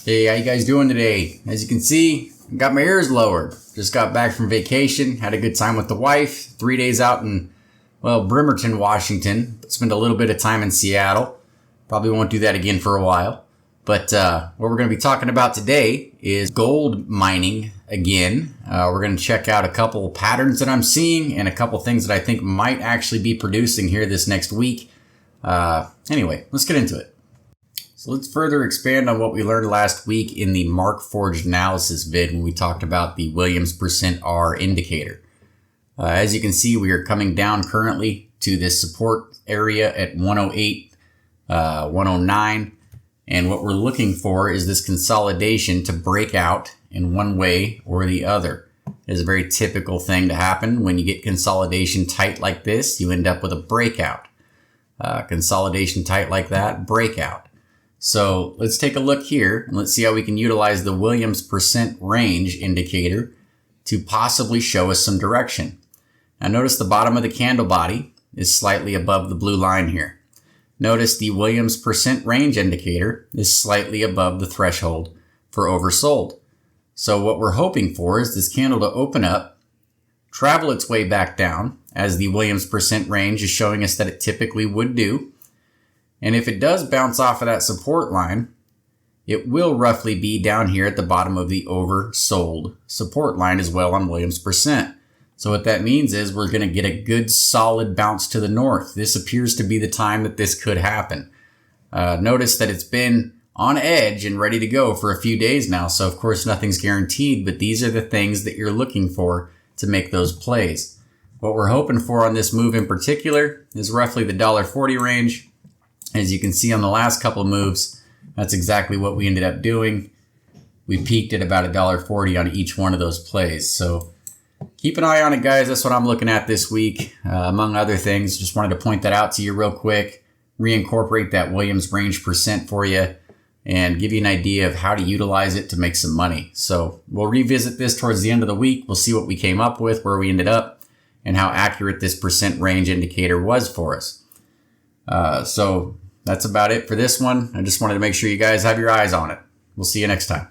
Hey, how you guys doing today? As you can see, I got my ears lowered. Just got back from vacation, had a good time with the wife. 3 days out in, Bremerton, Washington. Spent a little bit of time in Seattle. Probably won't do that again for a while. But what we're going to be talking about today is gold mining again. We're going to check out a couple patterns that I'm seeing and a couple things that I think might actually be producing here this next week. Anyway, let's get into it. So let's further expand on what we learned last week in the Markforged analysis vid when we talked about the Williams %R indicator. As you can see, we are coming down currently to this support area at 108, 109. And what we're looking for is this consolidation to break out in one way or the other. It is a very typical thing to happen. When you get consolidation tight like this, you end up with a breakout. Consolidation tight like that, breakout. So let's take a look here and let's see how we can utilize the Williams % range indicator to possibly show us some direction. Now notice the bottom of the candle body is slightly above the blue line here. Notice the Williams % range indicator is slightly above the threshold for oversold. So what we're hoping for is this candle to open up, travel its way back down, as the Williams % range is showing us that it typically would do. And if it does bounce off of that support line, it will roughly be down here at the bottom of the oversold support line as well on Williams %. So what that means is we're going to get a good solid bounce to the north. This appears to be the time that this could happen. Notice that it's been on edge and ready to go for a few days now. So of course nothing's guaranteed, but these are the things that you're looking for to make those plays. What we're hoping for on this move in particular is roughly the $1.40 range. As you can see on the last couple of moves, that's exactly what we ended up doing. We peaked at about $1.40 on each one of those plays. So keep an eye on it, guys. That's what I'm looking at this week, among other things. Just wanted to point that out to you real quick, reincorporate that Williams range % for you, and give you an idea of how to utilize it to make some money. So we'll revisit this towards the end of the week. We'll see what we came up with, where we ended up, and how accurate this % range indicator was for us. So that's about it for this one. I just wanted to make sure you guys have your eyes on it. We'll see you next time.